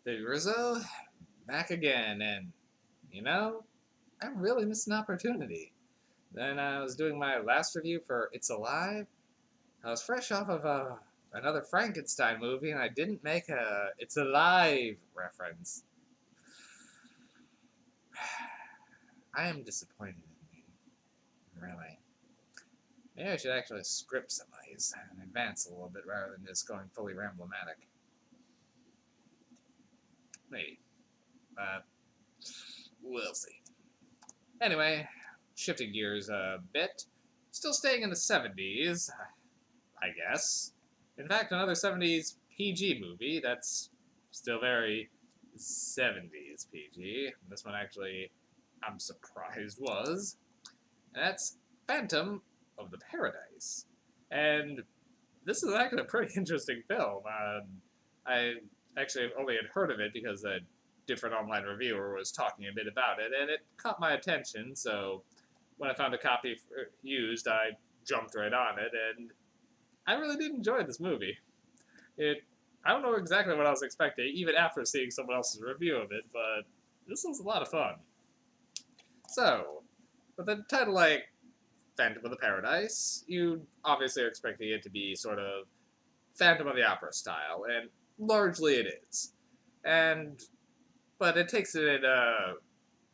Big Rizzo, back again, and you know, I'm really missing an opportunity. Then I was doing my last review for It's Alive. I was fresh off of another Frankenstein movie, and I didn't make a It's Alive reference. I am disappointed in me, really. Maybe I should actually script some of these and advance a little bit rather than just going fully ramblomatic. Maybe. Uh, we'll see. Anyway, shifting gears a bit, still staying in the 70s, I guess. In fact, another 70s PG movie that's still very 70s PG. This one actually, I'm surprised, was. And that's Phantom of the Paradise. And this is actually a pretty interesting film. I actually only had heard of it because a different online reviewer was talking a bit about it, and it caught my attention. So when I found a copy used, I jumped right on it, and I really did enjoy this movie. It I don't know exactly what I was expecting, even after seeing someone else's review of it, but this was a lot of fun. So, with a title like Phantom of the Paradise, you obviously are expecting it to be sort of Phantom of the Opera style, and largely it is. And but it takes it in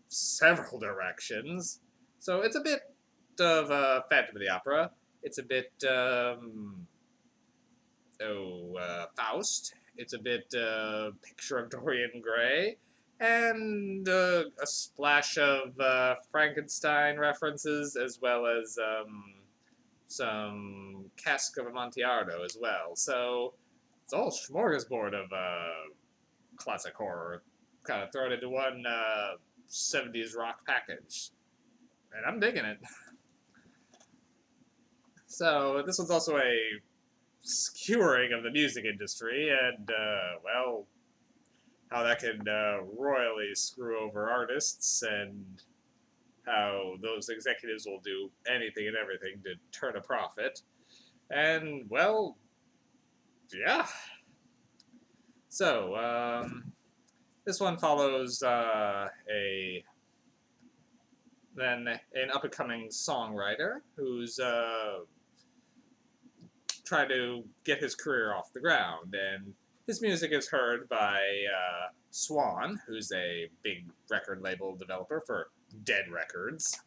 several directions. So it's a bit of Phantom of the Opera. It's a bit Faust. It's a bit Picture of Dorian Gray, and a splash of Frankenstein references, as well as some Cask of Amontillado as well. So it's all smorgasbord of classic horror, kind of thrown into one 70s rock package. And I'm digging it. So this one's also a skewering of the music industry, and, well, how that can royally screw over artists, and how those executives will do anything and everything to turn a profit. And, well, yeah. So, this one follows a then an up and coming songwriter who's trying to get his career off the ground, and his music is heard by Swan, who's a big record label developer for Dead Records.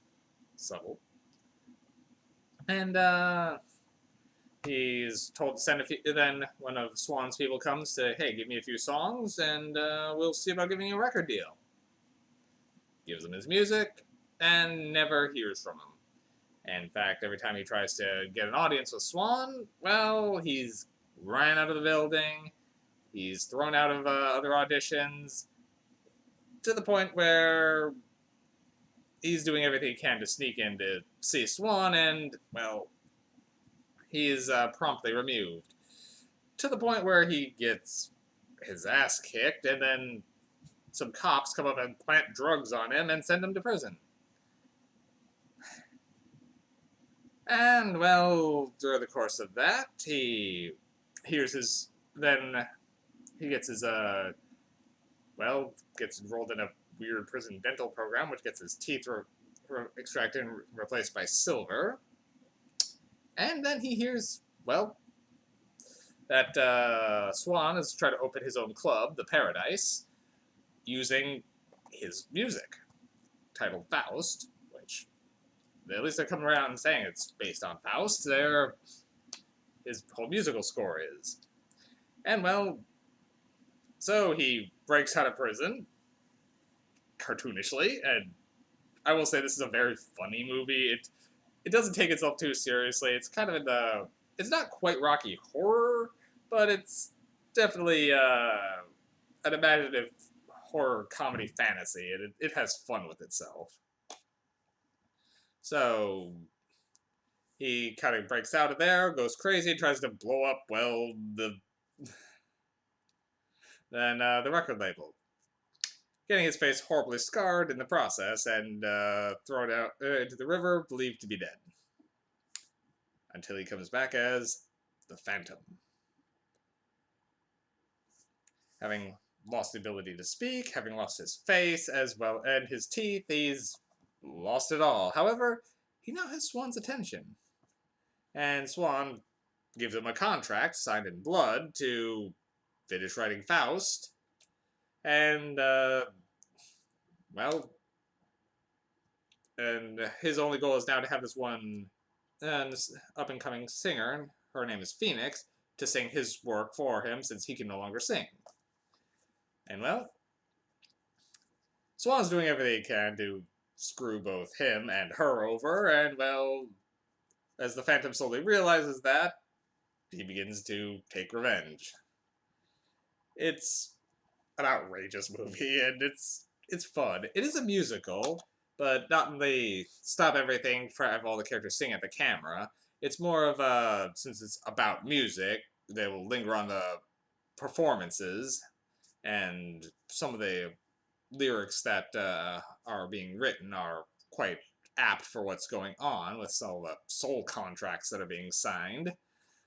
Subtle. And he's told to send a few. Then one of Swan's people comes to, hey, give me a few songs, and we'll see about giving you a record deal. Gives him his music, and never hears from him. In fact, every time he tries to get an audience with Swan, well, he's ran out of the building, he's thrown out of other auditions, to the point where he's doing everything he can to sneak in to see Swan, and, well, he is promptly removed. To the point where he gets his ass kicked, and then some cops come up and plant drugs on him and send him to prison. And, well, during the course of that, he hears his. Then he gets his, gets enrolled in a weird prison dental program, which gets his teeth extracted and replaced by silver. And then he hears, well, that Swan is trying to open his own club, the Paradise, using his music, titled Faust, which at least they're coming around and saying it's based on Faust. His whole musical score is. And, well, so he breaks out of prison, cartoonishly, and I will say this is a very funny movie. It doesn't take itself too seriously. It's kind of in the... It's not quite Rocky Horror, but it's definitely an imaginative horror comedy fantasy, and it has fun with itself. So he kind of breaks out of there, goes crazy, tries to blow up, well, the record label, getting his face horribly scarred in the process, and thrown out into the river, believed to be dead. Until he comes back as the Phantom, having lost the ability to speak, having lost his face as well and his teeth. He's lost it all. However, he now has Swan's attention, and Swan gives him a contract signed in blood to finish writing Faust. And well, and his only goal is now to have this one up and coming singer. Her name is Phoenix, to sing his work for him since he can no longer sing. And well, Swan's doing everything he can to screw both him and her over, and well, as the Phantom slowly realizes that, he begins to take revenge. It's an outrageous movie, and it's fun. It is a musical, but not in the stop everything for have all the characters sing at the camera. It's more of a, since it's about music, they will linger on the performances and some of the lyrics that are being written are quite apt for what's going on with some of the soul contracts that are being signed.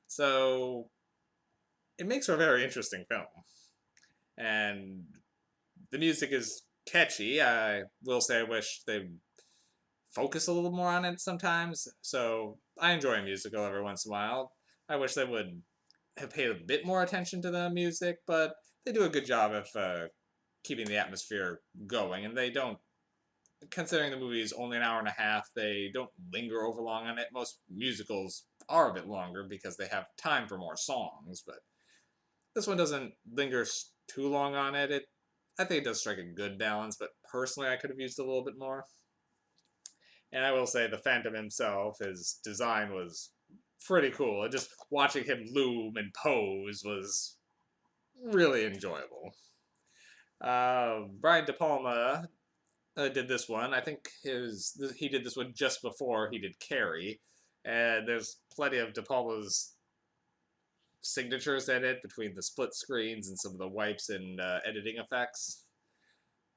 So it makes for a very interesting film. And the music is catchy. I will say I wish they'd focus a little more on it sometimes. So I enjoy a musical every once in a while. I wish they would have paid a bit more attention to the music, but they do a good job of keeping the atmosphere going, and they don't, considering the movie is only an hour and a half, they don't linger over long on it. Most musicals are a bit longer because they have time for more songs, but this one doesn't linger too long on it. I think it does strike a good balance, but personally I could have used a little bit more. And I will say the Phantom himself, his design was pretty cool. And just watching him loom and pose was really enjoyable. Brian De Palma did this one. I think he did this one just before he did Carrie, and there's plenty of De Palma's signatures in it between the split screens and some of the wipes and editing effects.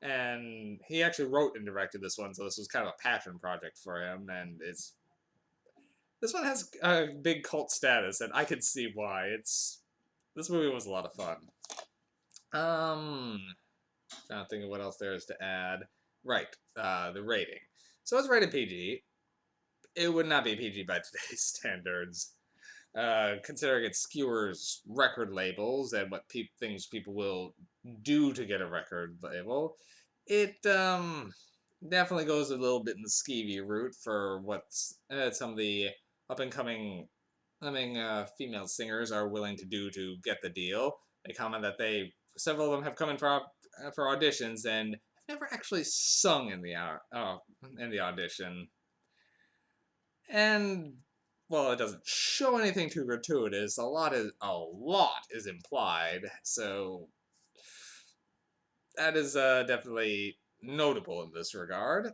And he actually wrote and directed this one, so this was kind of a passion project for him. And this one has a big cult status, and I can see why. This movie was a lot of fun. Trying to think of what else there is to add. Right, the rating. So it's rated PG. It would not be PG by today's standards, considering it skewers record labels and what things people will do to get a record label. It definitely goes a little bit in the skeevy route for what's some of the up and coming female singers are willing to do to get the deal. They comment that several of them have come in for auditions and have never actually sung in the audition. And well, it doesn't show anything too gratuitous. A lot is implied, so that is definitely notable in this regard.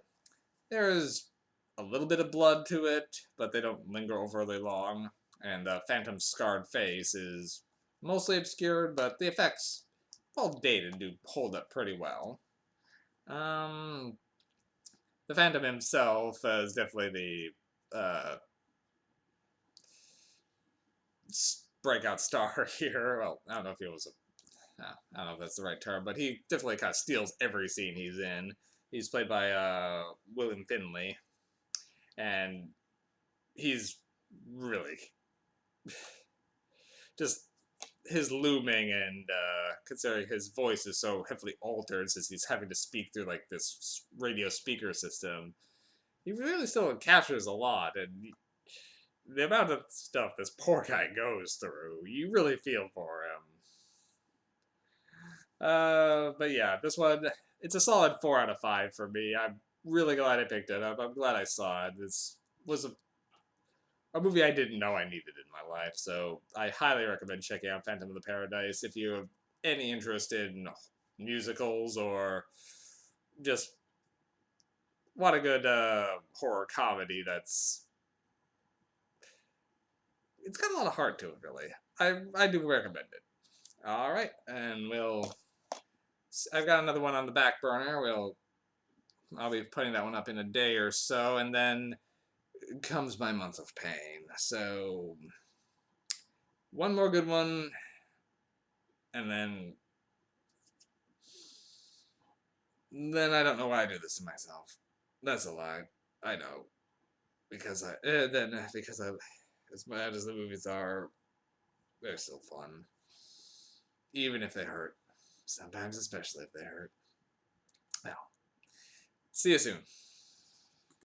There's a little bit of blood to it, but they don't linger overly long. And the Phantom's scarred face is mostly obscured, but the effects, all dated, do hold up pretty well. The Phantom himself is definitely the breakout star here. Well, I don't know if he was I don't know if that's the right term, but he definitely kind of steals every scene he's in. He's played by William Finley, and he's really just his looming, and considering his voice is so heavily altered since he's having to speak through like this radio speaker system, he really still captures a lot. And the amount of stuff this poor guy goes through, you really feel for him. But yeah, this one, it's a solid 4 out of 5 for me. I'm really glad I picked it up. I'm glad I saw it. This was a movie I didn't know I needed in my life, so I highly recommend checking out Phantom of the Paradise if you have any interest in musicals or just want a good horror comedy that's... It's got a lot of heart to it, really. I do recommend it. Alright, and I've got another one on the back burner. I'll be putting that one up in a day or so, and then comes my month of pain. So one more good one, and then then I don't know why I do this to myself. That's a lie. I know. Because I, as bad as the movies are, they're still fun. Even if they hurt. Sometimes, especially if they hurt. Well, see you soon.